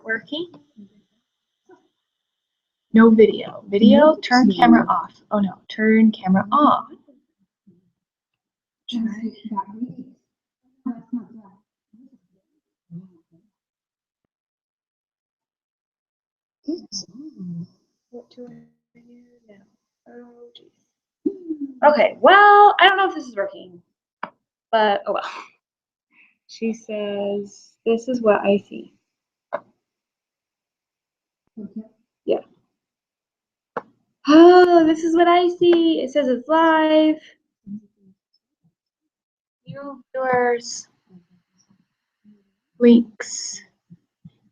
it working? No video. Video, turn camera off. Oh no, turn camera on. Try. What do I do now? Oh geez. Okay, well, I don't know if this is working, but oh well. She says, this is what I see. Yeah. Oh, this is what I see. It says it's live. New viewers. Links.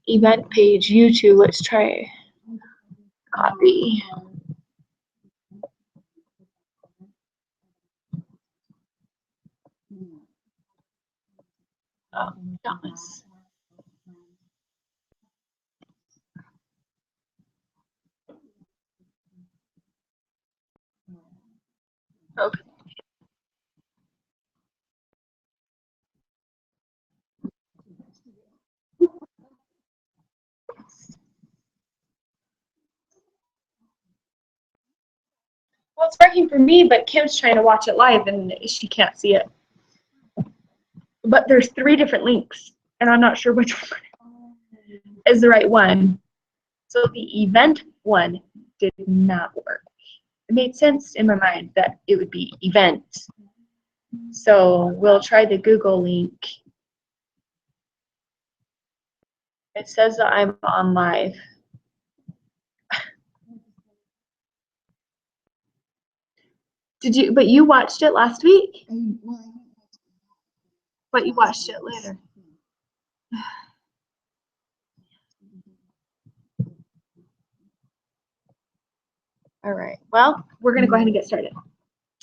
Event page, YouTube. Let's try. Copy. Oh, Dauntless. Okay. Well, it's working for me, but Kim's trying to watch it live and she can't see it. But there's 3 different links, and I'm not sure which one is the right one. So the event one did not work. It made sense in my mind that it would be event. So we'll try the Google link. It says that I'm on live. But you watched it last week? But you watched it later. All right, well, we're gonna go ahead and get started.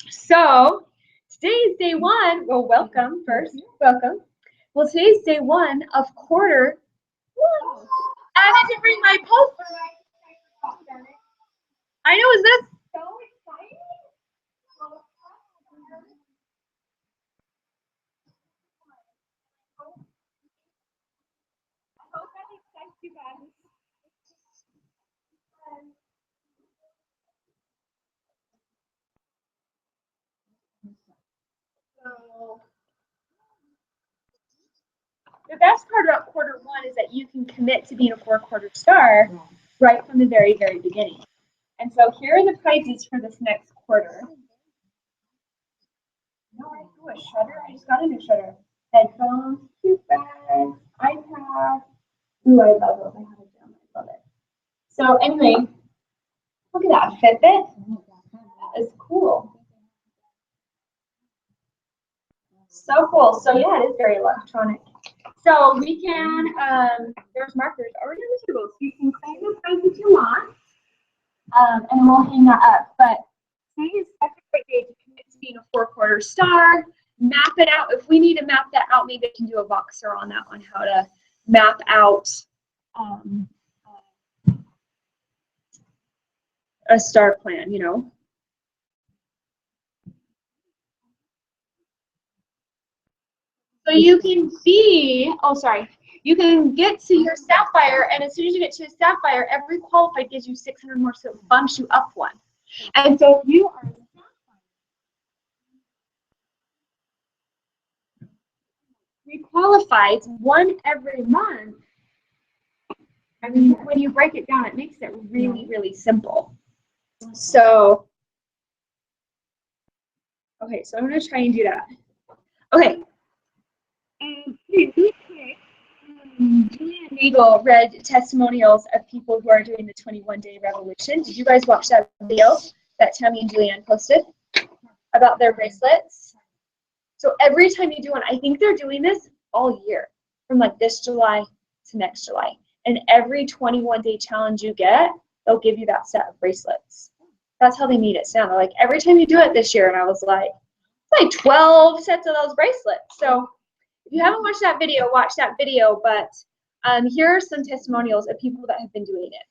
So today is day 1. Well, welcome first, welcome. Well, today's day 1 of quarter 1. I had to bring my post. I know, is this so exciting? I hope that excites you guys. So the best part about quarter 1 is that you can commit to being a 4-quarter star right from the very, very beginning. And so here are the prizes for this next quarter. No, I do a shutter. I just got a new shutter. Headphones, cute bags, iPad. Ooh, I love those. I have a gem. I love it. So anyway, look at that Fitbit. That is cool. So cool. So yeah, it is very electronic. So we can, there's markers already on the table. So you can claim the prize if you want. And we'll hang that up. But today is such a great day to commit to being a 4-quarter star. Map it out. If we need to map that out, maybe I can do a Voxer on that one, how to map out a star plan, you know. So you can be, you can get to your Sapphire, and as soon as you get to a Sapphire, every qualified gives you 600 more, so it bumps you up 1. And so if you are a Sapphire, re-qualified 1 every month. I mean, when you break it down, it makes it really, really simple. So, okay, so I'm going to try and do that. Okay. Julian Nagel read testimonials of people who are doing the 21-day revolution. Did you guys watch that video that Tammy and Julianne posted about their bracelets? So every time you do one, I think they're doing this all year, from like this July to next July. And every 21-day challenge you get, they'll give you that set of bracelets. That's how they made it sound. They're like, every time you do it this year, and I was like, it's like 12 sets of those bracelets. So if you haven't watched that video, watch that video. But here are some testimonials of people that have been doing it.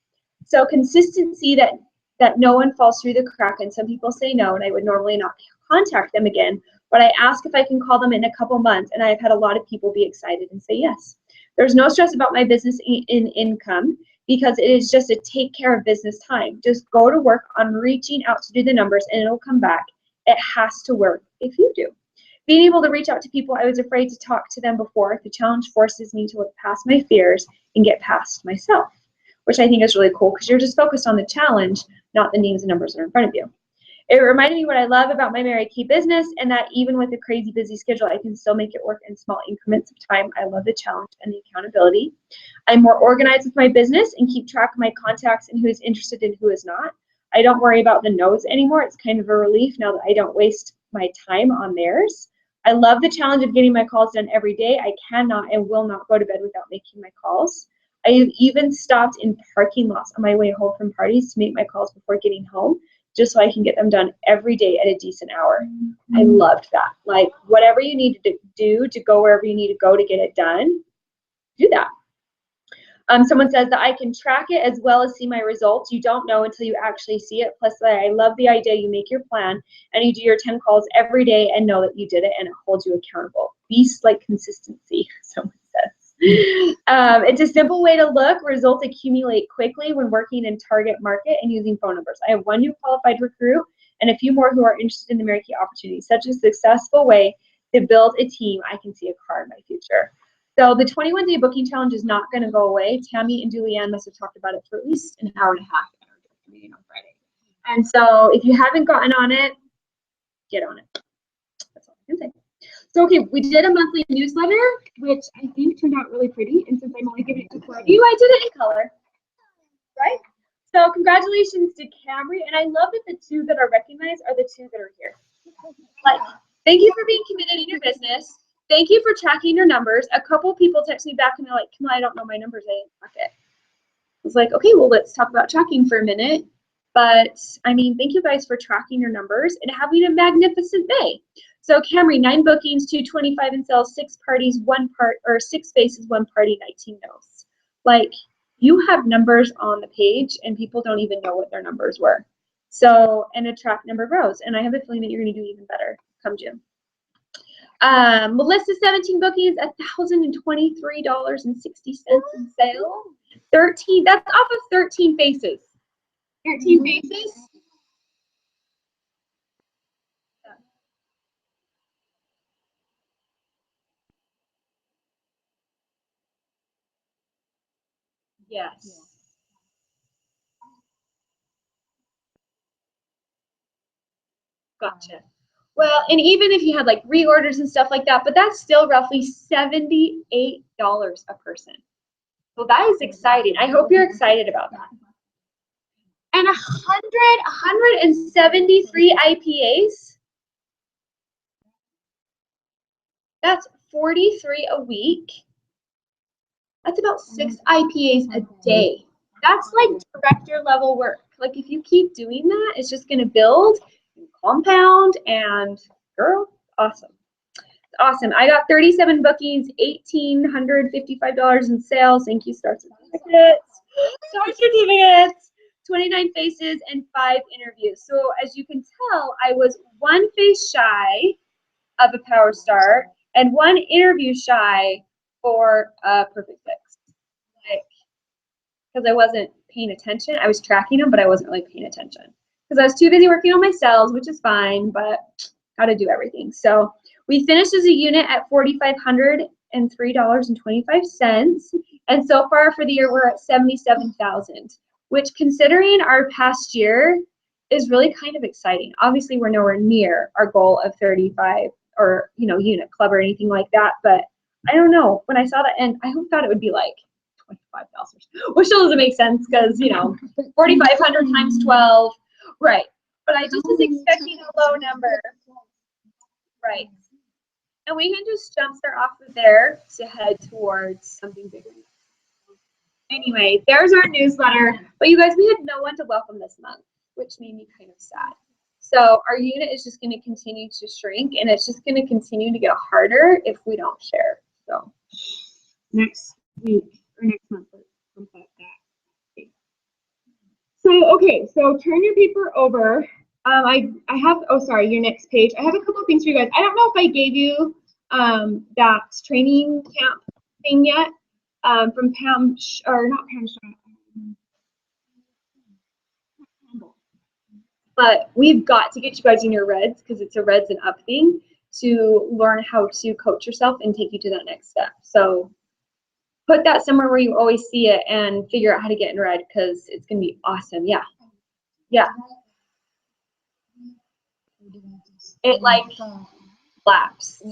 So consistency, that no one falls through the crack, and some people say no, and I would normally not contact them again, but I ask if I can call them in a couple months, and I've had a lot of people be excited and say yes. There's no stress about my business in income because it is just a take care of business time. Just go to work on reaching out to do the numbers and it'll come back. It has to work if you do. Being able to reach out to people I was afraid to talk to them before, the challenge forces me to look past my fears and get past myself, which I think is really cool because you're just focused on the challenge, not the names and numbers that are in front of you. It reminded me what I love about my Mary Kay business and that even with a crazy busy schedule, I can still make it work in small increments of time. I love the challenge and the accountability. I'm more organized with my business and keep track of my contacts and who is interested and who is not. I don't worry about the no's anymore. It's kind of a relief now that I don't waste my time on theirs. I love the challenge of getting my calls done every day. I cannot and will not go to bed without making my calls. I have even stopped in parking lots on my way home from parties to make my calls before getting home, just so I can get them done every day at a decent hour. I loved that. Like, whatever you need to do to go wherever you need to go to get it done, do that. Someone says that I can track it as well as see my results. You don't know until you actually see it. Plus, I love the idea you make your plan and you do your 10 calls every day and know that you did it and it holds you accountable. Beast-like consistency, someone says. It's a simple way to look. Results accumulate quickly when working in target market and using phone numbers. I have one new qualified recruit and a few more who are interested in the Mary Kay opportunity. Such a successful way to build a team. I can see a car in my future. So the 21-day booking challenge is not going to go away. Tammy and Julianne must have talked about it for at least an hour and a half at our director meeting on Friday. And so if you haven't gotten on it, get on it. That's all I can say. So, okay, we did a monthly newsletter, which I think turned out really pretty. And since I'm only giving it to 4 of you, I did it in color, right? So congratulations to Camry. And I love that the 2 that are recognized are the 2 that are here. Like, thank you for being committed in your business. Thank you for tracking your numbers. A couple people text me back and they're like, Camilla, I don't know my numbers. I didn't track it. I was like, okay, well, let's talk about tracking for a minute. But I mean, thank you guys for tracking your numbers and having a magnificent day. So Camry, 9 bookings, 225 in sales, 6 parties, 6 faces, 1 party, 19 no's. Like, you have numbers on the page and people don't even know what their numbers were. So, and a track number grows. And I have a feeling that you're going to do even better come June. Melissa, 17 bookings, $1,023.60 in sales. 13, that's off of 13 faces. 13 faces. Yes. Gotcha. Well, and even if you had like reorders and stuff like that, but that's still roughly $78 a person. So that is exciting. I hope you're excited about that. And 173 IPAs. That's 43 a week. That's about 6 IPAs a day. That's like director level work. Like if you keep doing that, it's just going to build and compound and girl, awesome. Awesome. I got 37 bookings, $1,855 in sales. Thank you, Star Certificates. Star Certificates. 29 faces and 5 interviews. So as you can tell, I was 1 face shy of a power star and 1 interview shy for a perfect fix. Like, because I wasn't paying attention. I was tracking them, but I wasn't really paying attention because I was too busy working on my sales, which is fine, but got to do everything. So we finished as a unit at $4,503.25. And so far for the year, we're at $77,000, which considering our past year is really kind of exciting. Obviously, we're nowhere near our goal of 35 or, unit club or anything like that. But I don't know. When I saw that, and I thought it would be like 25,000, which still doesn't make sense because, 4,500 times 12. Right. But I just was expecting a low number. Right. And we can just jumpstart off of there to head towards something bigger. Anyway, there's our newsletter. But you guys, we had no one to welcome this month, which made me kind of sad. So our unit is just going to continue to shrink, and it's just going to continue to get harder if we don't share. So next week or next month, something like that. So, okay, so turn your paper over. I have, your next page. I have a couple of things for you guys. I don't know if I gave you that training camp thing yet. from Pam, or not Pam, but we've got to get you guys in your reds because it's a reds and up thing to learn how to coach yourself and take you to that next step. So put that somewhere where you always see it and figure out how to get in red because it's going to be awesome. Yeah. Yeah. It like lapsed.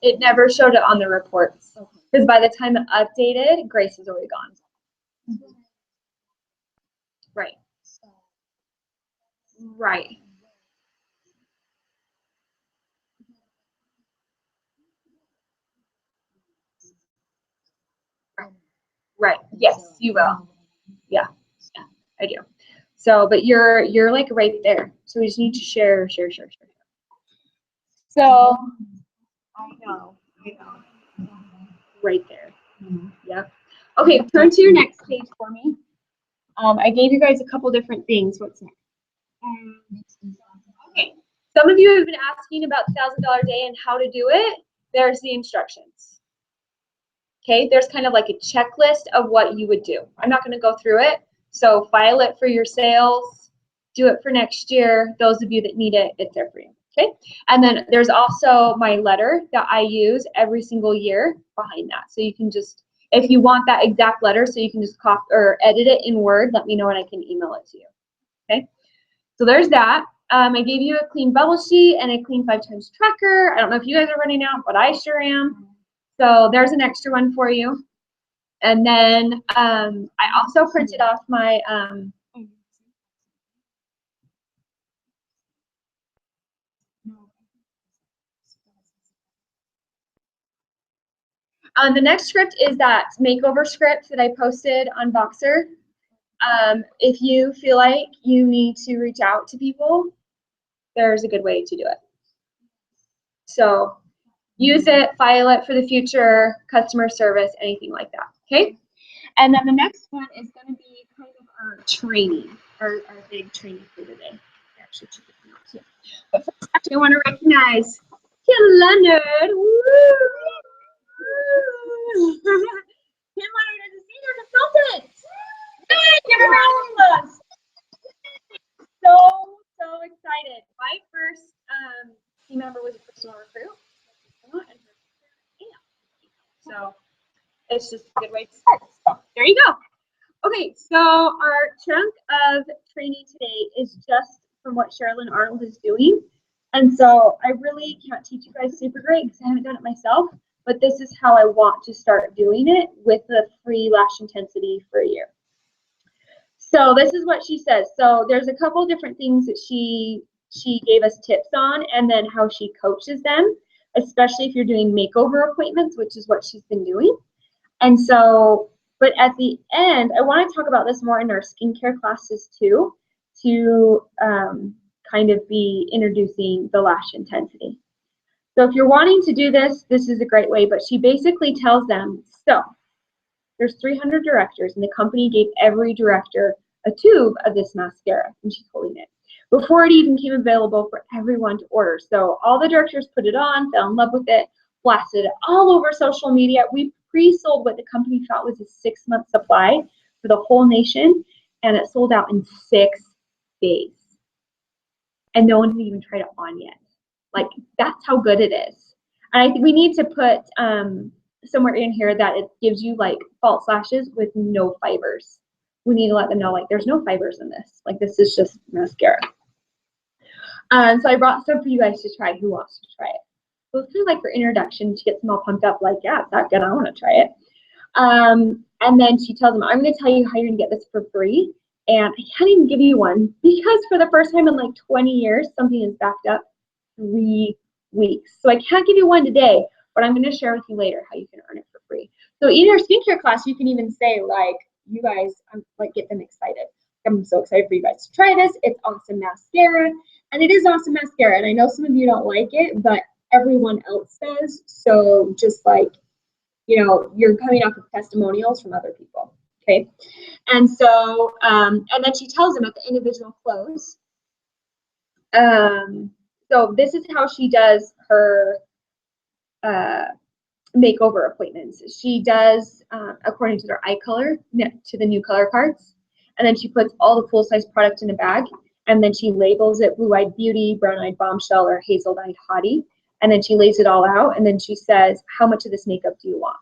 It never showed it on the reports because by the time it updated, Grace is already gone. Right. Right. Right. Yes, you will. Yeah. Yeah, I do. So, but you're like right there. So we just need to share. So I know. Right there. Yep. Okay, turn to your next page for me. I gave you guys a couple different things. What's next? Okay. Some of you have been asking about the $1,000 day and how to do it. There's the instructions. Okay, there's kind of like a checklist of what you would do. I'm not going to go through it. So file it for your sales. Do it for next year. Those of you that need it, it's there for you. Okay, and then there's also my letter that I use every single year behind that. So you can just, if you want that exact letter, so you can just copy or edit it in Word, let me know and I can email it to you. Okay, so there's that. I gave you a clean bubble sheet and a clean 5 times tracker. I don't know if you guys are running out, but I sure am. So there's an extra one for you. And then I also printed off my the next script is that makeover script that I posted on Boxer. If you feel like you need to reach out to people, there's a good way to do it. So use it, file it for the future, customer service, anything like that, okay? And then the next one is going to be kind of our training, our big training for the day. Actually, but first, actually, I want to recognize Kim Leonard. Woo! Kim Leonard is a senior consultant. Yay! Give her a round of applause. So excited. My first team member was a personal recruit. So it's just a good way to start. So there you go. Okay, so our chunk of training today is just from what Sherilyn Arnold is doing. And so I really can't teach you guys super great because I haven't done it myself, but this is how I want to start doing it with the free Lash Intensity for a year. So this is what she says. So there's a couple different things that she gave us tips on, and then how she coaches them, especially if you're doing makeover appointments, which is what she's been doing. And so, but at the end, I want to talk about this more in our skincare classes too, to kind of be introducing the Lash Intensity. So if you're wanting to do this, this is a great way, but she basically tells them, so there's 300 directors, and the company gave every director a tube of this mascara, and she's holding it, before it even came available for everyone to order. So all the directors put it on, fell in love with it, blasted it all over social media. We pre-sold what the company thought was a 6-month supply for the whole nation, and it sold out in 6 days. And no one had even tried it on yet. Like, that's how good it is. And I think we need to put somewhere in here that it gives you like false lashes with no fibers. We need to let them know, like, there's no fibers in this. Like, this is just mascara. So I brought some for you guys to try. Who wants to try it? So it's kind of like for introduction to get them all pumped up, like, yeah, it's that good, I want to try it. And then she tells them, I'm going to tell you how you're going to get this for free. And I can't even give you one because for the first time in like 20 years, something is backed up 3 weeks. So I can't give you one today, but I'm going to share with you later how you can earn it for free. So in your skincare class, you can even say, like, you guys, like, get them excited. I'm so excited for you guys to try this. It's awesome mascara. And it is awesome mascara. And I know some of you don't like it, but everyone else does. So just like, you know, you're coming off of testimonials from other people. Okay. And so, and then she tells them at the individual close. So this is how she does her makeover appointments. She does according to their eye color, to the new color cards, and then she puts all the full-size product in a bag, and then she labels it Blue-Eyed Beauty, Brown-Eyed Bombshell, or Hazel-Eyed Hottie, and then she lays it all out, and then she says, how much of this makeup do you want?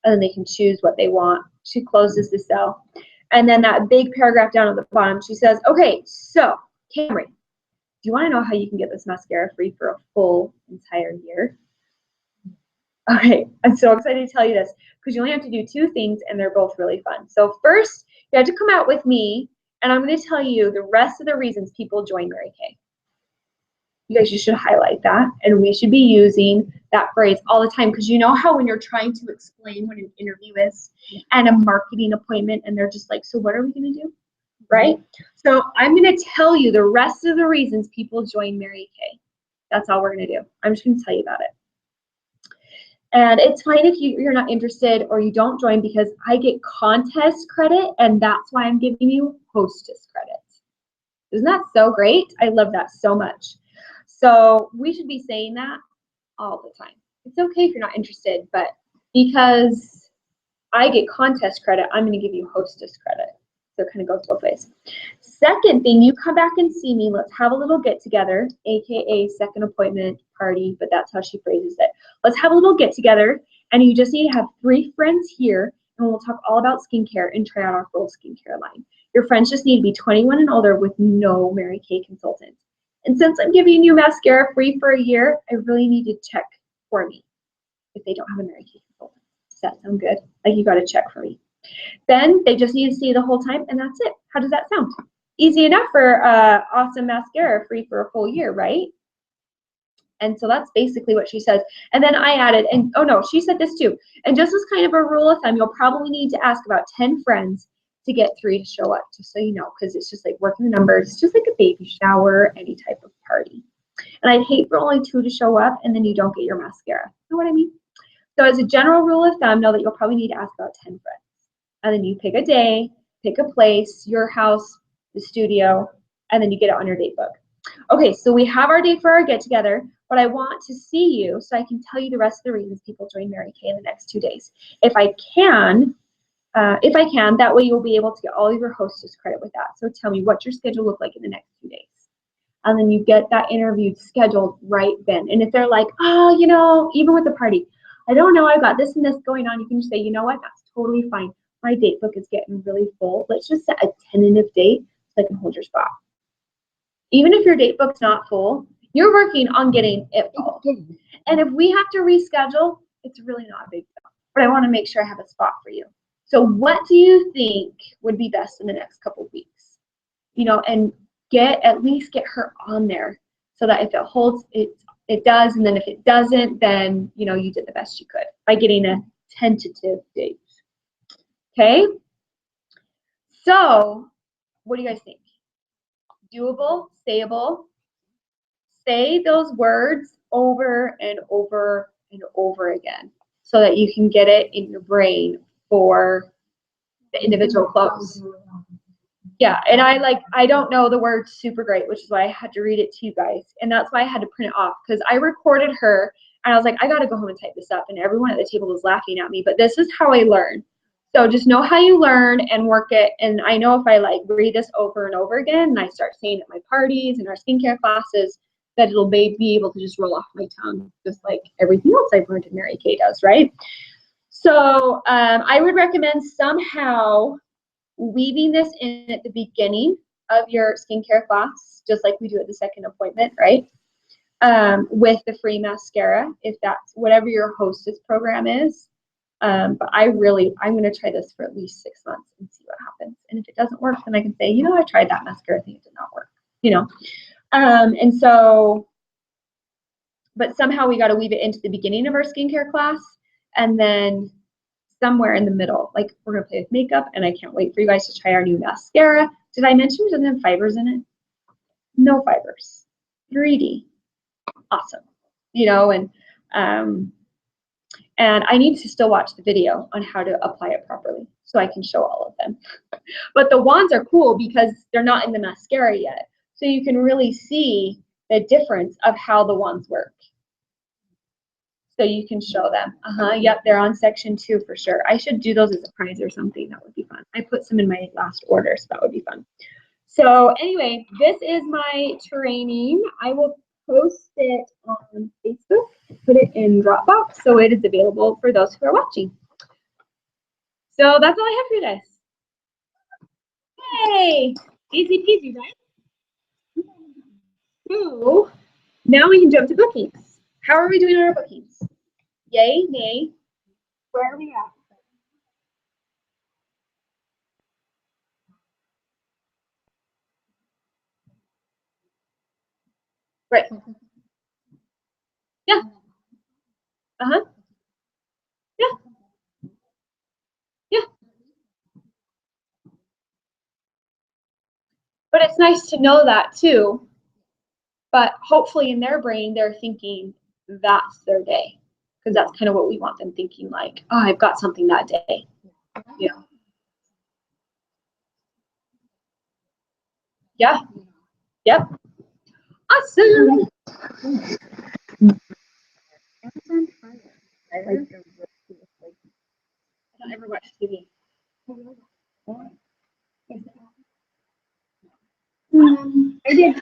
And then they can choose what they want. She closes the sale. And then that big paragraph down at the bottom, she says, okay, so Camry, do you want to know how you can get this mascara free for a full entire year? Okay, I'm so excited to tell you this because you only have to do 2 things and they're both really fun. So first, you have to come out with me and I'm going to tell you the rest of the reasons people join Mary Kay. You guys, you should highlight that, and we should be using that phrase all the time because you know how when you're trying to explain what an interview is and a marketing appointment and they're just like, so what are we going to do? Right? So I'm going to tell you the rest of the reasons people join Mary Kay. That's all we're going to do. I'm just going to tell you about it. And it's fine if you're not interested or you don't join because I get contest credit and that's why I'm giving you hostess credit. Isn't that so great? I love that so much. So we should be saying that all the time. It's okay if you're not interested, but because I get contest credit, I'm going to give you hostess credit. So it kind of goes both ways. Second thing, you come back and see me. Let's have a little get together, aka second appointment party, but that's how she phrases it. Let's have a little get together, and you just need to have 3 friends here, and we'll talk all about skincare and try out our full skincare line. Your friends just need to be 21 and older with no Mary Kay consultant. And since I'm giving you mascara free for a year, I really need to check for me if they don't have a Mary Kay consultant. Does that sound good? Like you got to check for me. Then they just need to see the whole time, and that's it. How does that sound? Easy enough for awesome mascara free for a full year, right? And so that's basically what she says. And then I added, and oh no, she said this too. And just as kind of a rule of thumb, you'll probably need to ask about 10 friends to get 3 to show up, just so you know, because it's just like working the numbers. It's just like a baby shower, any type of party. And I'd hate for only 2 to show up and then you don't get your mascara. You know what I mean? So as a general rule of thumb, know that you'll probably need to ask about 10 friends. And then you pick a day, pick a place, your house, the studio, and then you get it on your date book. Okay, so we have our date for our get together, but I want to see you so I can tell you the rest of the reasons people join Mary Kay in the next 2 days. If I can, that way you'll be able to get all of your hostess credit with that. So tell me, what's your schedule look like in the next 2 days? And then you get that interview scheduled right then. And if they're like, oh, you know, even with the party, I don't know, I've got this and this going on, you can just say, you know what, that's totally fine. My date book is getting really full. Let's just set a tentative date so I can hold your spot. Even if your date book's not full, you're working on getting it full. And if we have to reschedule, it's really not a big deal. But I want to make sure I have a spot for you. So what do you think would be best in the next couple of weeks? You know, and at least get her on there so that if it holds, it does. And then if it doesn't, then, you know, you did the best you could by getting a tentative date. Okay? So what do you guys think? Doable, sayable. Say those words over and over and over again so that you can get it in your brain for the individual clothes. Yeah, and I don't know the word super great, which is why I had to read it to you guys. And that's why I had to print it off because I recorded her and I was like, I got to go home and type this up. And everyone at the table was laughing at me, but this is how I learn. So just know how you learn and work it. And I know if I like read this over and over again and I start saying it at my parties and our skincare classes, that it'll be able to just roll off my tongue, just like everything else I've learned in Mary Kay does, right? So I would recommend somehow weaving this in at the beginning of your skincare class, just like we do at the second appointment, right? With the free mascara, if that's whatever your hostess program is. But I'm going to try this for at least 6 months and see what happens. And if it doesn't work, then I can say, you know, I tried that mascara thing, it did not work, you know. And so, but somehow we got to weave it into the beginning of our skincare class and then somewhere in the middle, like we're going to play with makeup and I can't wait for you guys to try our new mascara. Did I mention it doesn't have fibers in it? No fibers. 3D. Awesome. You know, and I need to still watch the video on how to apply it properly so I can show all of them. But the wands are cool because they're not in the mascara yet. So you can really see the difference of how the wands work. So you can show them. Yep, they're on section 2 for sure. I should do those as a prize or something. That would be fun. I put some in my last order, so that would be fun. So anyway, this is my training. I will post it on Facebook, put it in Dropbox, so it is available for those who are watching. So that's all I have for you guys. Hey, easy peasy, right? So now we can jump to bookings. How are we doing on our bookings? Yay, nay? Where are we at? Right. Yeah. Uh-huh. Yeah. Yeah. But it's nice to know that too. But hopefully in their brain, they're thinking that's their day. Because that's kind of what we want them thinking, like, oh, I've got something that day. Yeah. Yeah. Yep. Awesome. I don't ever watch TV. I did.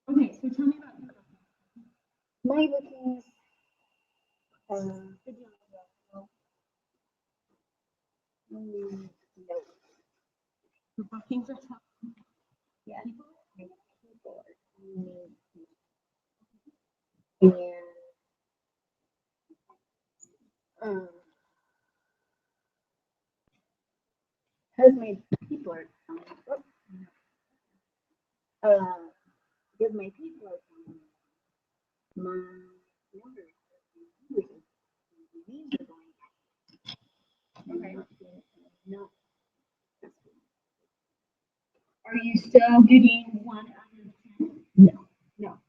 Okay, so tell me about my bookings. No. The bookings are tough. Yeah. People are and because my people are because my people are my numbers are going up. Okay. No. Are you still getting 1 out of 10? No. No.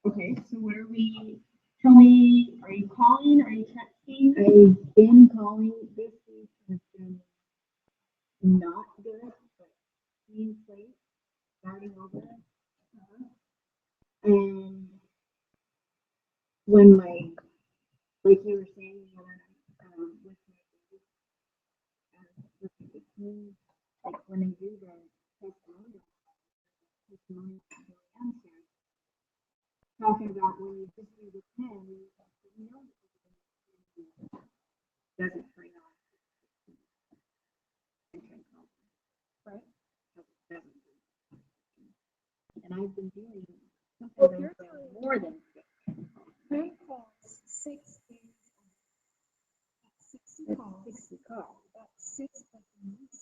Okay, so what are we? Tell me, are you calling? Are you texting? I've been calling. This week has been not good, but clean slate, starting over. And when my, like you were saying the other night, with the team, like when I do the testimonial answer, talking about when you just do the 10, you know, doesn't bring on, right? And I've been doing more than 60 calls. 60 calls. That's 6 bookings.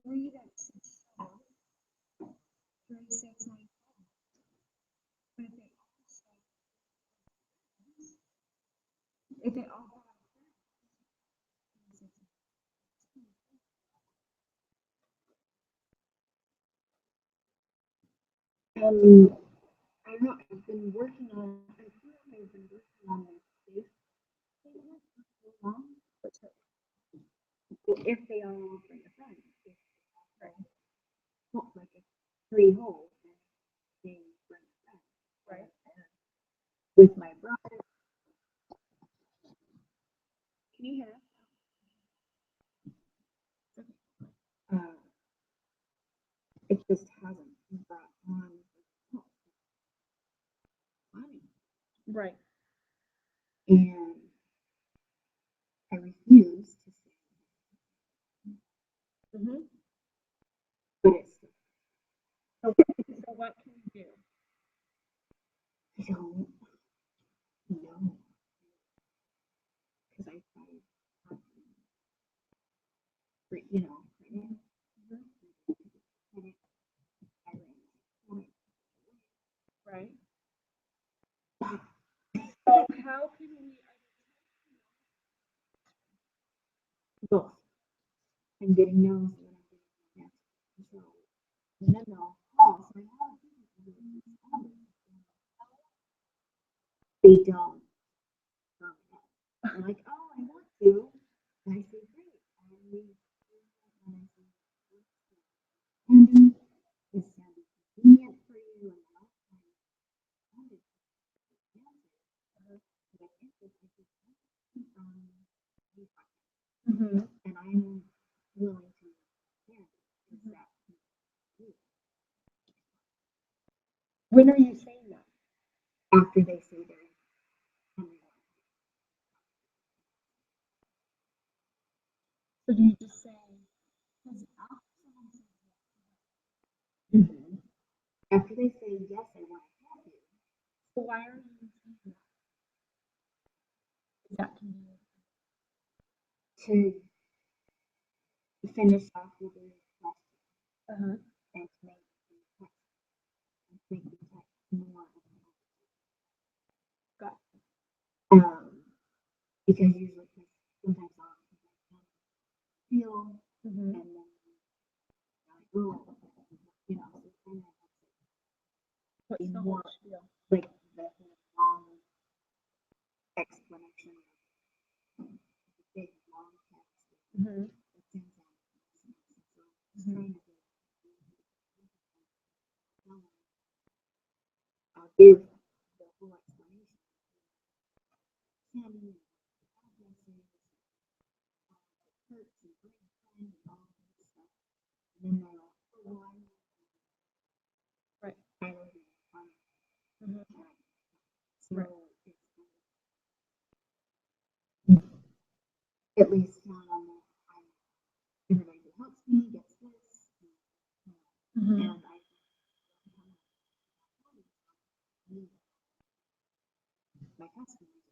3 that's 36 9. But if they all I don't know, I've been working on, I feel like I've been working on my safe statement for so long, but if they all bring a friend, if like a 3 holes, they bring a friend, right? With my brother, can you hear us? It just hasn't brought on money. Right. And I refuse to say, but it's so, so what can you do? I don't know. Because I tried how can we both. I'm getting no's and then I'm getting yes. So, and then they'll call. So I have they don't. I'm like, oh, I want to. And I say, great. And this sounds convenient for you. And I wanted to answer. But I think this is and I'm willing to understand that. When are you saying that? After they say they're So do you just say, after they say yes, I want to help you. so why are you saying that? Is that convenient? To finish off with the question and to make the text more Got because usually sometimes I'll feel and then oh, you know, so kind of what's the more whole spiel? like the long explanation of the big long text that sends out. I'll give the whole explanation. And then they'll Right. So at least one on everybody who helps me gets this. And I my customers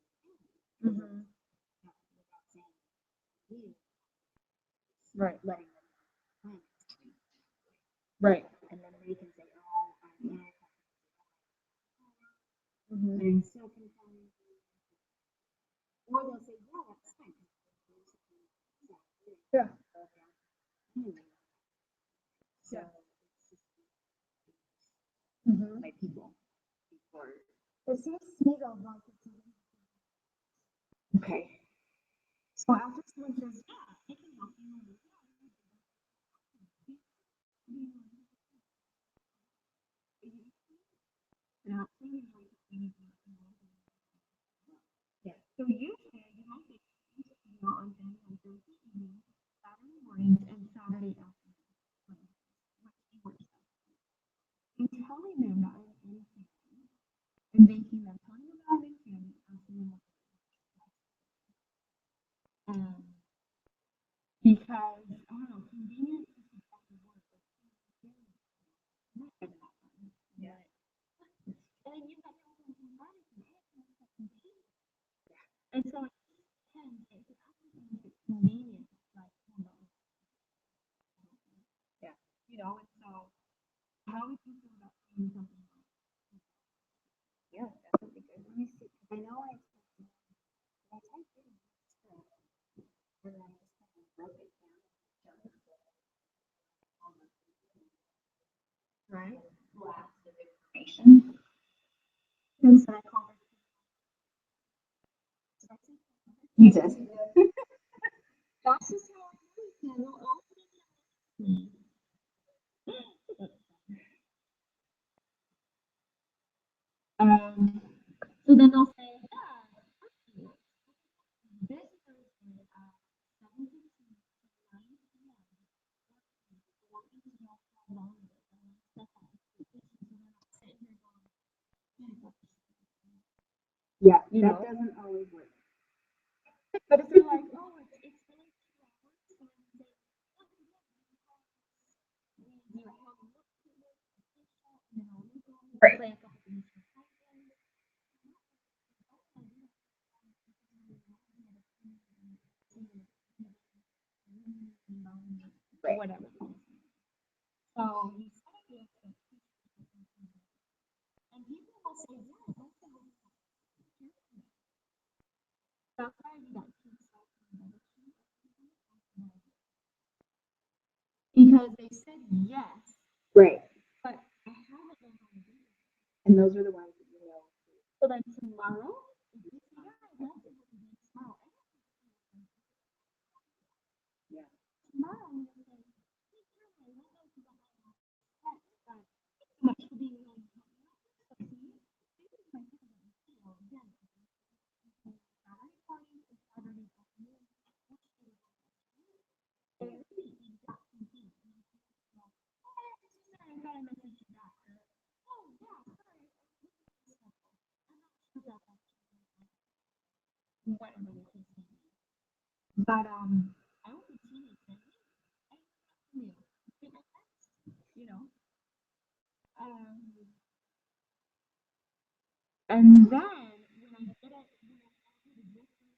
without saying Right. letting them plan. Right. And then they can say, oh, I'm Mm-hmm. I'm so confused. Or they'll say, yeah, that's fine. Yeah. So my people before. Okay. So after someone says, yeah, I can help you. Yeah. So usually you might be on Thursday evening, Saturday mornings, and Saturday afternoon. And telling them that I'm in Canada and making them tell you about it and asking them because I don't know, convenience is the best word. Yeah. And then you have and so it depends. It's convenient, like yeah, you know. And so how would you feel about saying something like, yeah, that would be good. Let me see. I know I typed it in and then I just kind of wrote it down. Right? Lots of information. And so I called her. You did. That's just how I know. So then they'll say, yeah, this Thursday at 7:15 yeah, you that know? Doesn't always work. But if they're like, oh, it's really 2 hours, Right. play a couple things. Right. Whatever. So you study it, and people will say, yeah, that's a that's why I do that pink stuff because they said yes, Right. but I haven't known how to do it. And those are the ones that you know. So then tomorrow, if you say, yeah, I'd love to have you do tomorrow. Yeah. Tomorrow, I'm going to say, hey, Caroline, I don't know if you got my last text, but thanks so much for being willing to help me out. So, see, this is my favorite video. Again, Saturday morning and Saturday afternoon. They're really the exact same thing. And you can just go, oh, sorry, I thought I messaged you back. Or, oh, yeah, sorry. I'm not sure about that. Whatever the case may be. But I will continue to say, hey, I got from you. Get my text, you know. And then when I get it, when I have it different,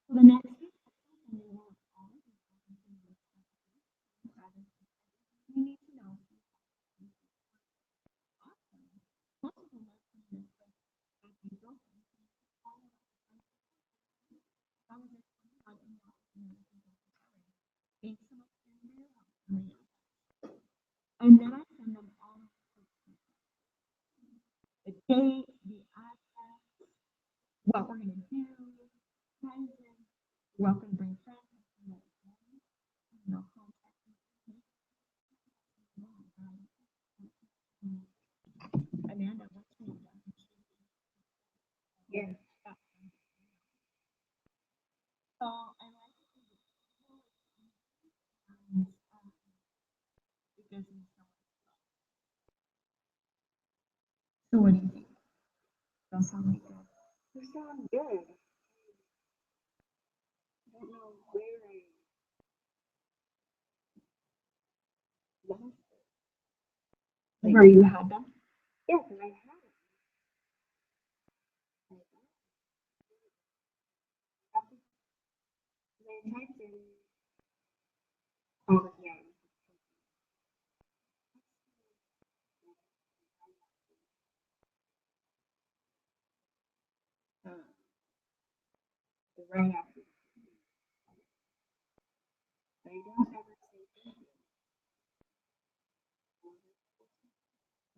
so the next week, and they want all of these you need to know. Awesome. Most of them are coming like happy girlfriend. How was it fun and not thanks so much for your help. And then I send them all the date, the address, what we're gonna do, prizes, welcome to bring friends, you know, contact Amanda, what's your name? Yeah. So I like to do this because it's so much fun. So what do you think? Those sound like good. You sound good. I don't know where I lost it. Where you had them? Yes, and I had it. I typed in all yeah. Right after. But I don't ever say thank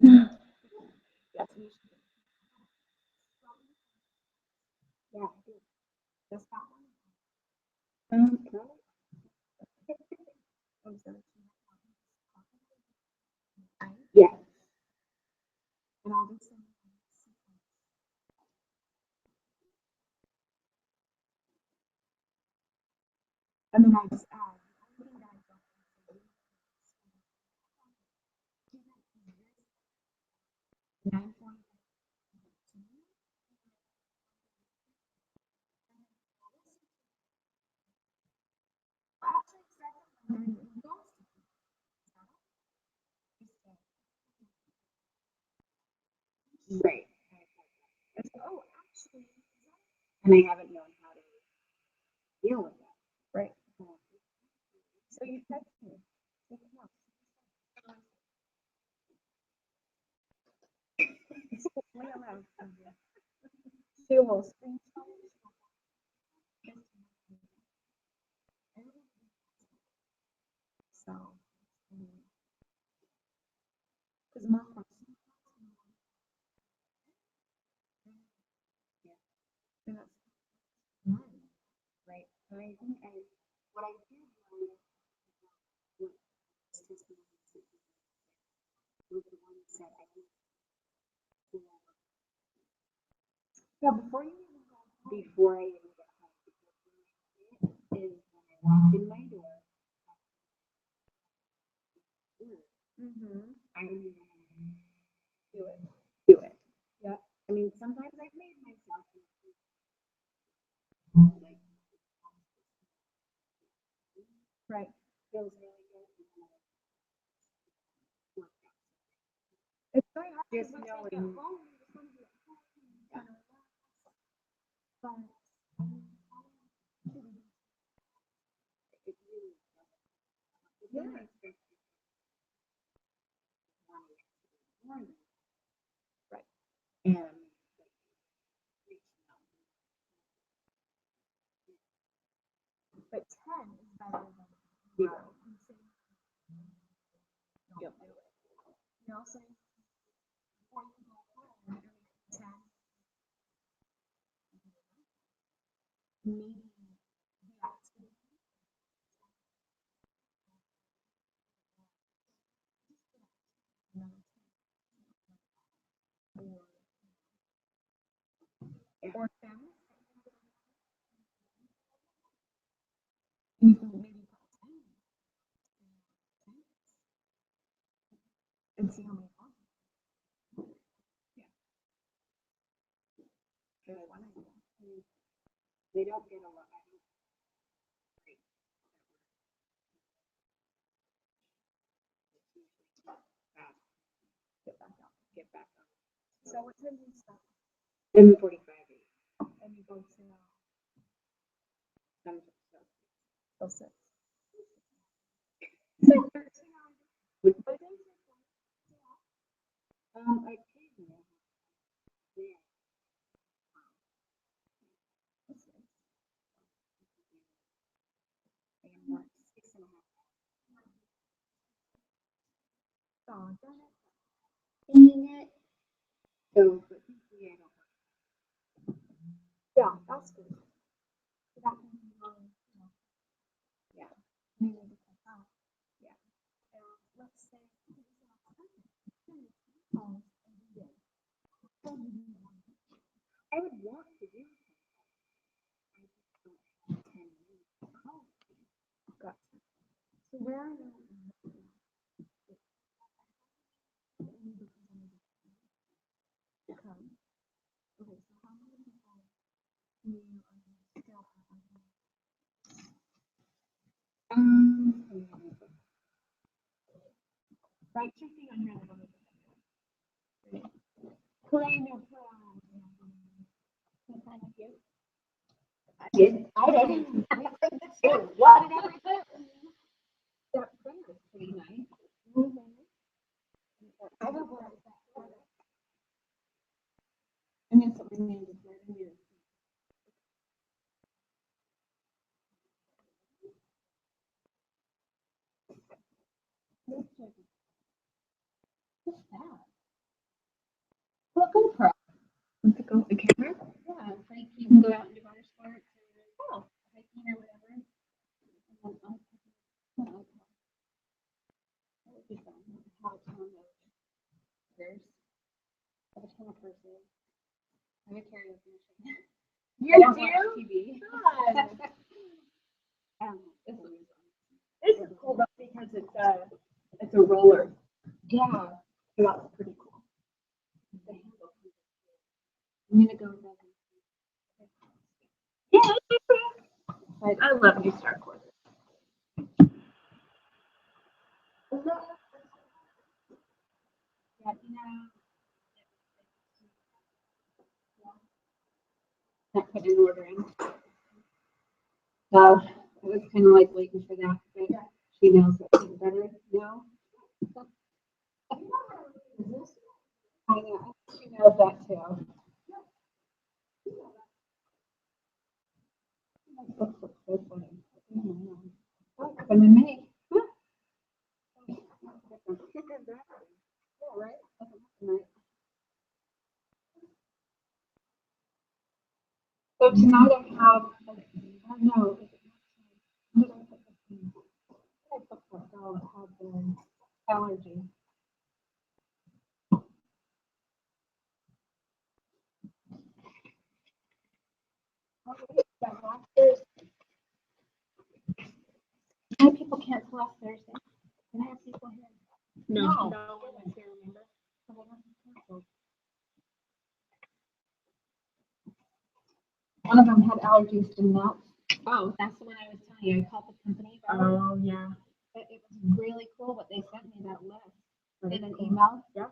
you. Yes, you should. Yeah, I do. Just that one. Really? Oh, so Yeah. and I'll just send you a sequence. And then I just add the only thing that I don't want to do is 9.2. Actually, it starts at 1:30 and goes to 2. Right. It's, oh, actually, And I haven't known how to deal with that. right. So you text me. So come on. Way around. She will screenshot it. So, because more questions. And that's Right. But I think what I did was what was the one that said I think yeah, before you even go home. before I even get home is when I walked in my door. I don't even Do it. do it. Yeah. I mean, sometimes I've made myself like Right. feels really good. It's very hard Just because knowing. at home, you just want to be at home and relax. But It's really yeah. Right. And But 10 is better than 0. And so Yep. you know, so before you go home, you're 10. Maybe the activity. Or family. Maybe put 10 and see how many fun. There's one idea. They don't get a lot. I don't agree. It's usually get back up. So what time do you stop? 7:45. And you go to Some till 6. Would- occasionally. Yeah. I am not 6.5. Oh, darn it. Dang it. So, but usually I don't work. Yeah, that's good. So that can be long, you know. Yeah. You need to cut out. Yeah. Let's say oh, every day. I would want to do it. I just don't have 10 minutes. Oh, gotcha. So where are you? Come. Okay, so how many people do you still have? Write something on here that Claim your pride. What kind of gift? I did. I did. What did I put? That prayer is pretty nice. I will go with that. And then something named is right in here. What's that? What GoPro? Want to go with the camera? Yeah, it's like you can go out and do water sports or hiking or whatever. And then that would be fun. Have a ton of purses. Have a ton of purses. I have a karaoke machine. You I don't do? watch TV. Fun. This is cool though because it's a roller. Yeah. So that's pretty cool. The handle. I'm gonna go with that. Yeah. I love new Star Wars. Yeah, you know. Not put an order in. So I was kind of like waiting for that, but she knows that she's better. No. I know. She knows that too. Books look so funny. Oh, better than me. Yeah, right? Right. So tonight I have, I don't know, what did I put this in? I put that girl that had the allergy. Oh, wait, that last Thursday. Why people cancel last Thursday? Can I have people here? No. No one was here, remember? So they must have canceled. One of them had allergies to nuts. Oh. That's the one I was telling you. I called the company about it. Oh, yeah. But it was really cool what they sent me that list in an email. Yeah.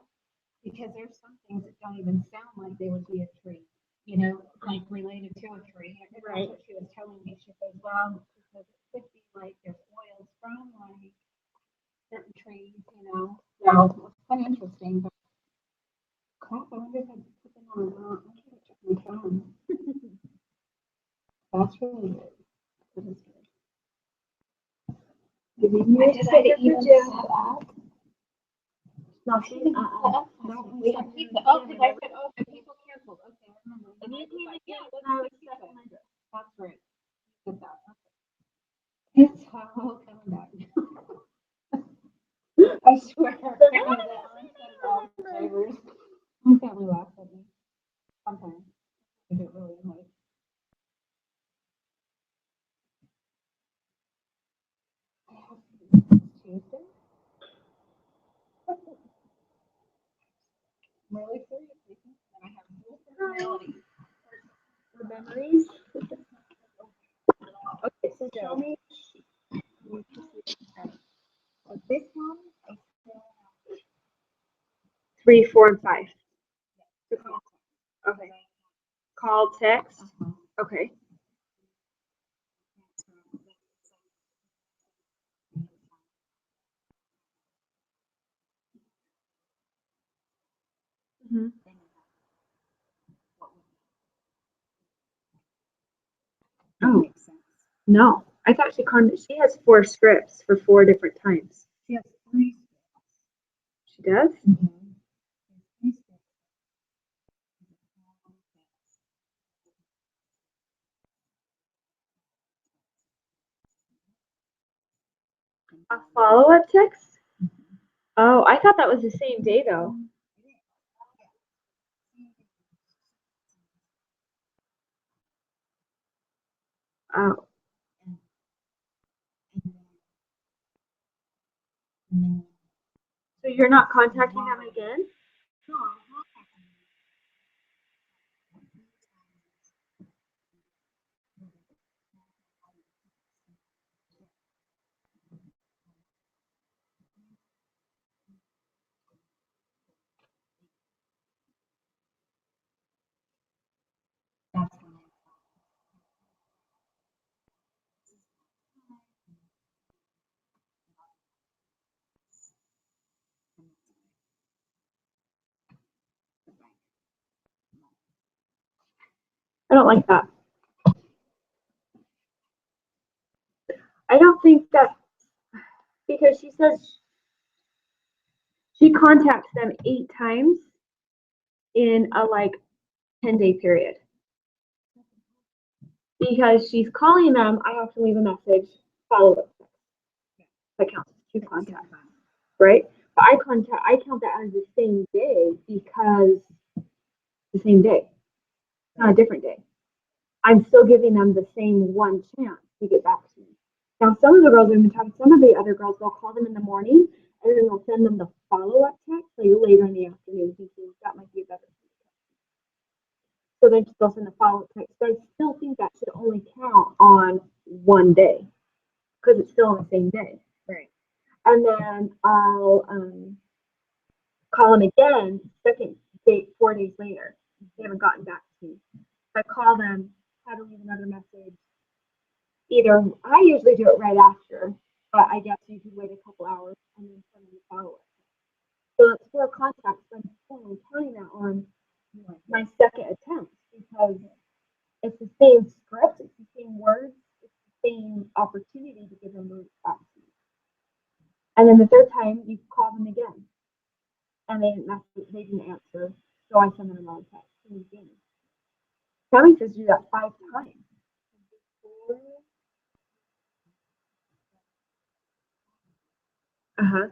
Because there's some things that don't even sound like they would be a tree, you know, like related to a tree. And Right. that's what she was telling me. She says, well, because it could be like there's oils from like certain trees, you know. So it was kind of interesting. But crap, I wonder if I put them on or not. I should check my phone. That's really good. That is good. You just say to even set up. No, she didn't. No, We have people. Oh, because I said, oh, the people canceled. Okay, I remember. And you came again, Yeah, and that's I was what she stuck said. in my dress. That's right. Get that. Okay. It's all coming back. I swear. I have that onset of Alzheimer's. My family laughs at me sometimes. I get really annoyed. Tuesday? I'm really serious, Jason, and I have dual personality. The memories. Okay, so tell me. So this one, I still 3, 4, and 5. have. Okay. Call, text. Okay. Mm-hmm. Oh, Makes sense. no. I thought she has 4 scripts for 4 different times. She has 3 She does? steps. Three steps. A follow-up text? Oh, I thought that was the same day though. Oh, And then, so you're not contacting them again? no, I'm not having that's when I don't like that. I don't think that because she says she contacts them 8 times in a 10-day period. Because she's calling them, I have to leave a message, follow up text. That counts as 2 contacts, right? But I count that as the same day because the same day, not a different day. I'm still giving them the same one chance to get back to me. Now, some of the girls have been talking, some of the other girls, they'll call them in the morning and then they'll send them the follow-up text later in the afternoon, thinking that might be a better. So then they'll send a follow-up text. But I still think that should only count on one day because it's still on the same day. Right. And then I'll call them again, second day, 4 days later. They haven't gotten back to me. I call them, how to leave another message. Either I usually do it right after, but I guess you could wait a couple hours and then send them a follow-up. So it's 4 contacts, but I'm only counting that on my second attempt because it's the same script, it's the same words, it's the same opportunity to give them back to you. And then the third time, you call them again, and they didn't answer, so I send them another text. Same thing. Tammy says do that 5 times. Uh-huh.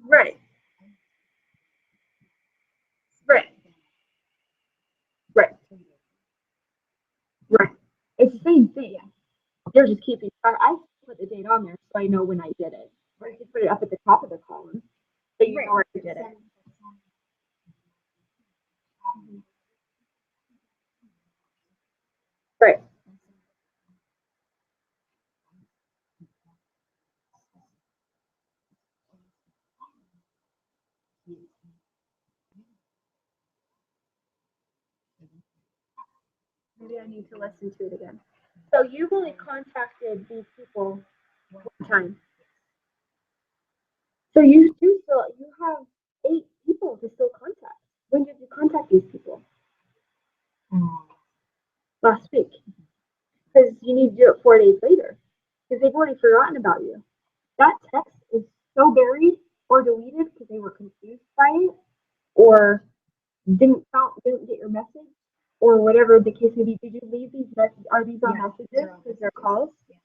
Right. Right. Right. Right. It's the same thing. They're just keeping track. I put the date on there so I know when I did it. Or I just put it up at the top of the column so you know where I did it. Right. Maybe I need to listen to it again. So you've only contacted these people one time. So you have 8 people to still contact. When did you contact these people? Last week. 4 days later because they've already forgotten about you. That text is so buried or deleted because they were confused by it or didn't get your message or whatever the case may be. Did you leave these messages? Are these on messages because they're calls? Yeah.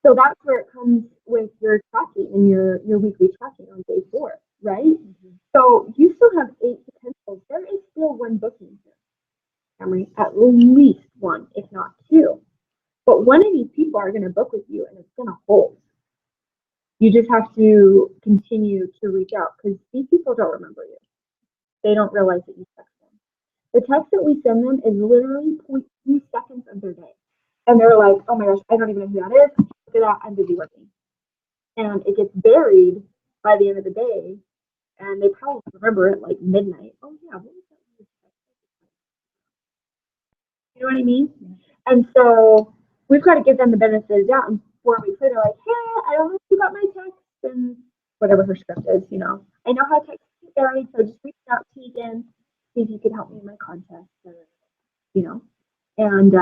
So that's where it comes with your tracking and your weekly tracking on day 4, right? Mm-hmm. So you still have 8 potentials. There is still one booking here, Emery, at least one, if not 2. But one of these people are going to book with you and it's going to hold. You just have to continue to reach out because these people don't remember you. They don't realize that you text them. The text that we send them is literally 0.2 seconds of their day. And they're like, oh my gosh, I don't even know who that is. Look at that, I'm busy working. And it gets buried by the end of the day. And they probably remember it like midnight. Oh yeah, what was that? You know what I mean? Yeah. And so we've got to give them the benefit of the doubt. And 4 weeks later, like, hey, I don't know if you got my text and whatever her script is, you know. I know how text is buried, so just reach out to me again, see if you could help me in my contest, or, you know. And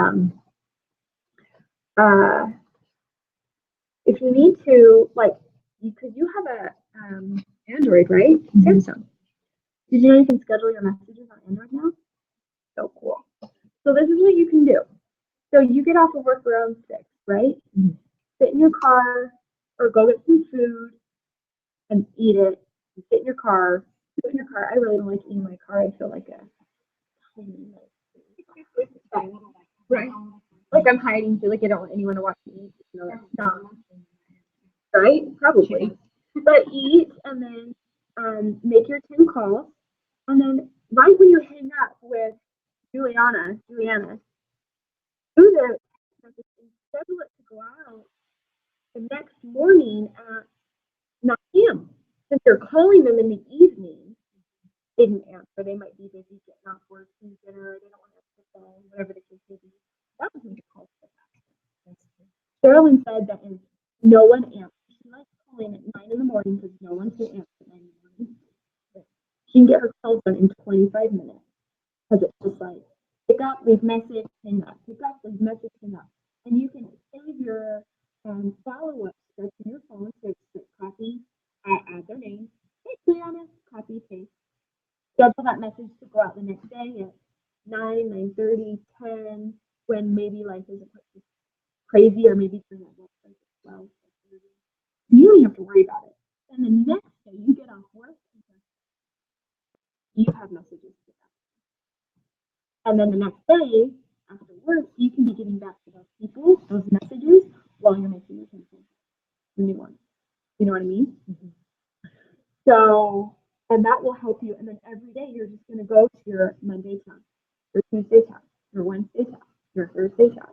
if you need to, like, because you have a Android, right? Mm-hmm. Samsung. Did you know you can schedule your messages on Android now? So cool. So this is what you can do. So you get off of work around 6, right? Mm-hmm. Sit in your car or go get some food and eat it. Sit in your car. Sit in your car. I really don't like eating in my car. I feel like right. Like I'm hiding food. Like I don't want anyone to watch me eat. You know, that's not right. Probably. But eat and then make your 10 calls. And then right when you hang up with Juliana, do the schedule it to go out the next morning at 9 p.m. Since they're calling them in the evening, they didn't answer. They might be busy getting off work, eating dinner, they don't want to answer the phone, whatever the case may be. That was when the call was back. Sherilyn said that if no one answers, she likes calling at 9 in the morning because no one can answer at 9 in the morning. She can get her calls done in 25 minutes because it's just like, pick up, leave message, hang up, pick up, leave message, hang up. And you can save your follow-up script in your phone, so it's copy, add their name, hey, Juliana, copy, paste. Schedule that message to go out the next day at 9, 9:30, 10, when maybe life isn't quite crazy, or maybe during that website as well. You don't have to worry about it. And the next day you get off work, you have messages to get. And then the next day, after work, you can be getting back to those people, those messages, while you're making your new ones. You know what I mean? Mm-hmm. So, and that will help you. And then every day, you're just going to go to your Monday tab, your Tuesday tab, your Wednesday tab, your Thursday tab,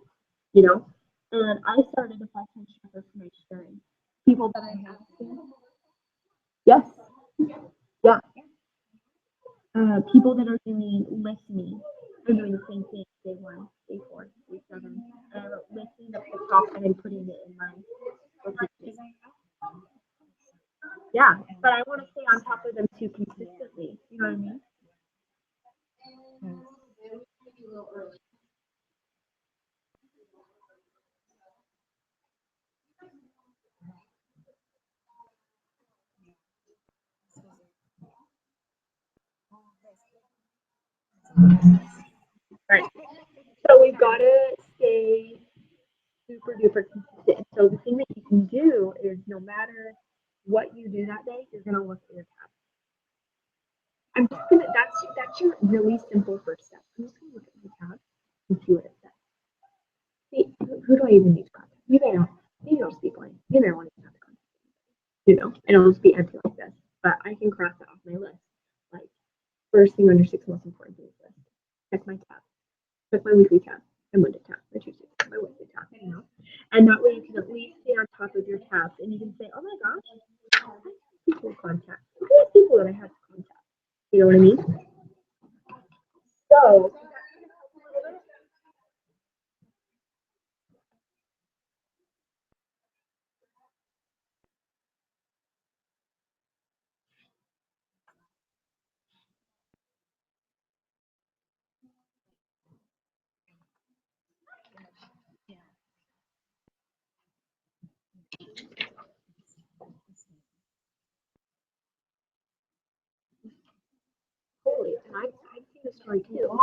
you know? And I started a 5-10 tracker for my sharing. People that I have seen. Yes. Yeah. People that are doing listening are doing the same thing day 1, day 4, day 7. Listening up the top and then putting it in my location. Yeah, but I want to stay on top of them too consistently. You know what I mean? Right. So we've got to stay super duper consistent. So the thing that you can do is no matter what you do that day, you're gonna look at your tab. I'm just gonna that's your really simple first step. I'm just gonna look at my tab and see what it says. See, who do I even need to contact? Maybe I'll just be blank. Maybe I won't even have to contact anybody. You know, and I'll just be empty like this. But I can cross it off my list. Like first thing under 6 most important things list. Check my tab. Check my weekly tab. My Monday tab. My Tuesday tab. My Wednesday tab. You know? And that way you can at least stay on top of your tabs and you can say, oh my gosh, I have people to contact. Look at the people that I have to contact. You know what I mean? So story too.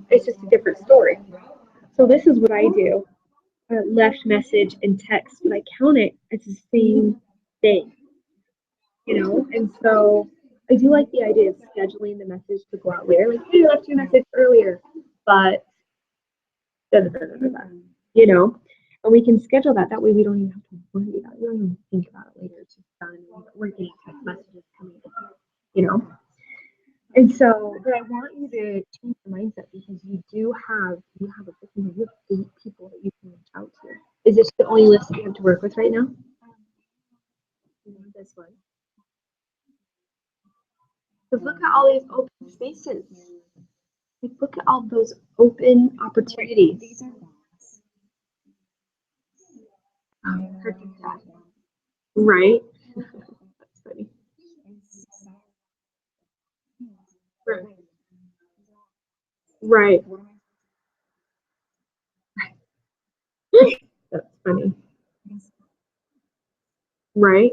It's just a different story. So this is what I do. Left message and text, but I count it as the same thing, And so I do like the idea of scheduling the message to go out later. Like, hey, I left you a message earlier, but da, da, da, da, da, and we can schedule that. That way we don't even have to worry about it. We don't even think about it later. It's just done. We're getting text messages coming in, And so, but I want you to change your mindset because you have you have 8 people that you can reach out to. Is this the only list that you have to work with right now? This one. Because look at all these open spaces. Like, look at all those open opportunities. Right? That's funny. Right. That's funny. Right?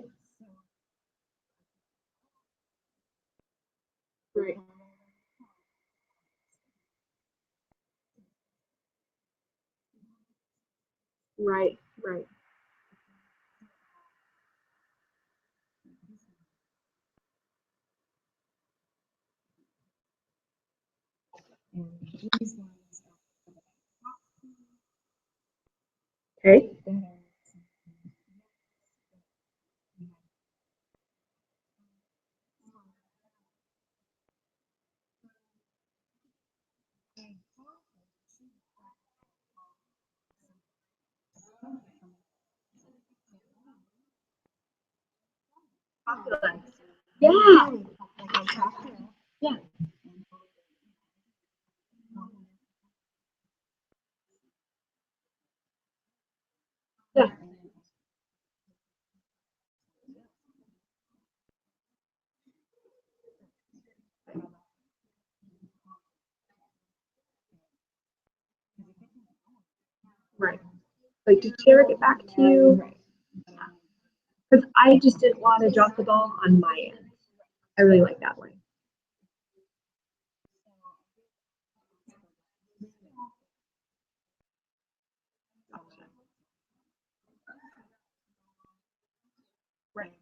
Right. Right. Right. Okay. Yeah. Yeah. Yeah. Right. Like, did she ever get back to you? Because I just didn't want to drop the ball on my end. I really like that one. Right.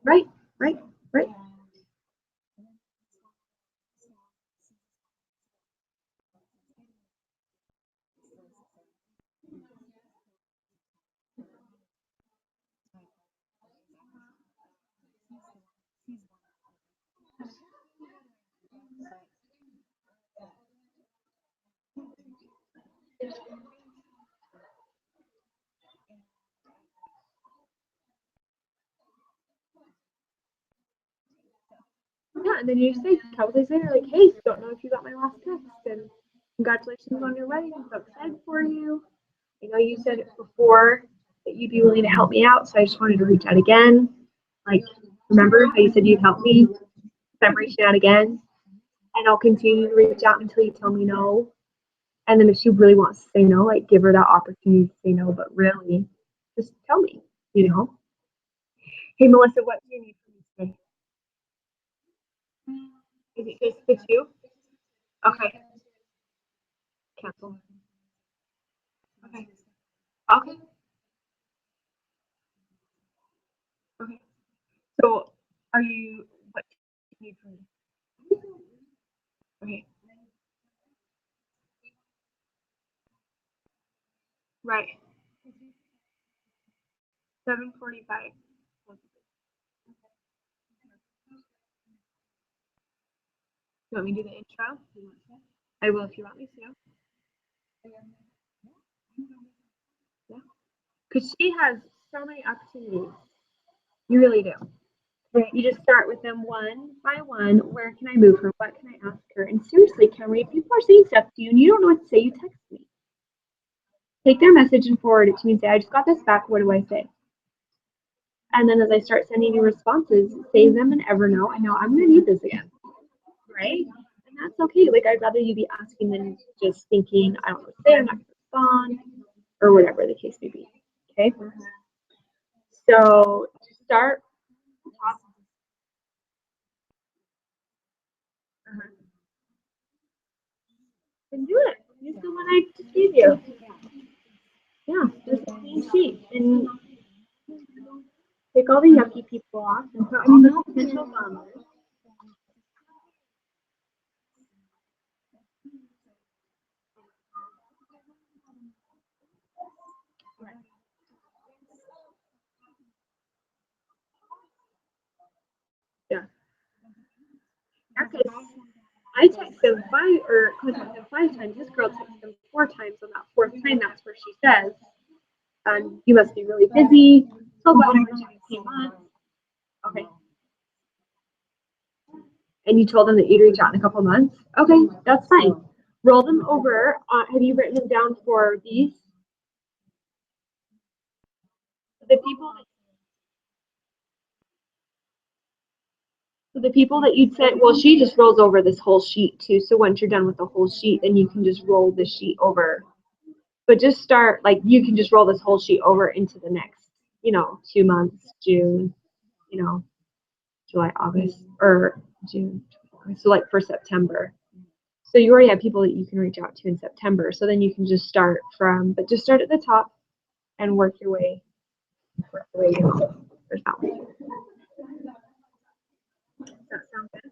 Right. Right. Right. Yeah, and then you say a couple days later, like, hey, don't know if you got my last text, and congratulations on your wedding. I'm so excited for you. I know you said before that you'd be willing to help me out, so I just wanted to reach out again. Like, remember how you said you'd help me? So I'm reaching out again, and I'll continue to reach out until you tell me no. And then if she really wants to say no, like, give her that opportunity to say no, but really, just tell me. Hey, Melissa, what do you need from me today? Is it just the two? Okay, cancel. Okay. Okay. Okay. So, are you? What do you need from me? Okay. Right. 7:45. You want me to do the intro? I will if you want me to. Yeah. Because she has so many opportunities. You really do. You just start with them one by one. Where can I move her? What can I ask her? And seriously, Camry, if people are saying stuff to you and you don't know what to say, you text me. Take their message and forward it to me and say, I just got this back. What do I say? And then as I start sending you responses, save them in Evernote. I know I'm going to need this again. Right? And that's okay. Like, I'd rather you be asking than just thinking, I don't know what to say, I'm not going to respond, or whatever the case may be. Okay? So start. And do it. Use the one I just gave you. Yeah, just a clean sheet and take all the yucky people off and put all the potential bombers. Yeah. Okay. I text him contact him 5 times. This girl texted him 4 times. On that fourth time, that's where she says, you must be really busy. So whatever time came on. Okay. And you told them that you'd reach out in a couple months? Okay, that's fine. Roll them over. Have you written them down for these? The people that you'd say, well, she just rolls over this whole sheet too. So once you're done with the whole sheet, then you can just roll the sheet over. But just start, like, you can just roll this whole sheet over into the next, 2 months, June, July, August, or June. So like for September. So you already have people that you can reach out to in September. So then you can just start but just start at the top and work your way down. There's that one. Does that sound good?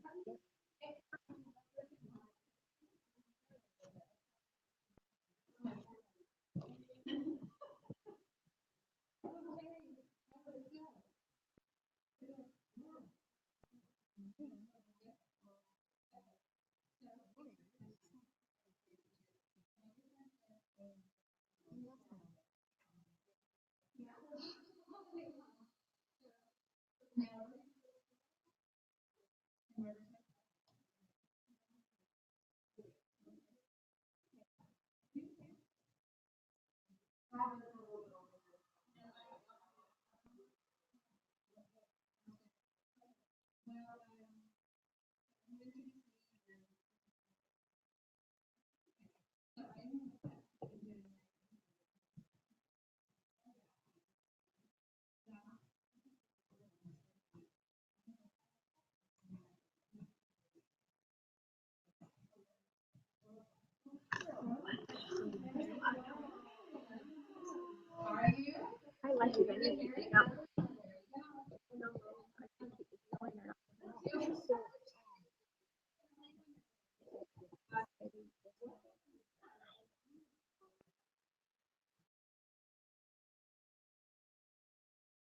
I like it. I need to keep it up.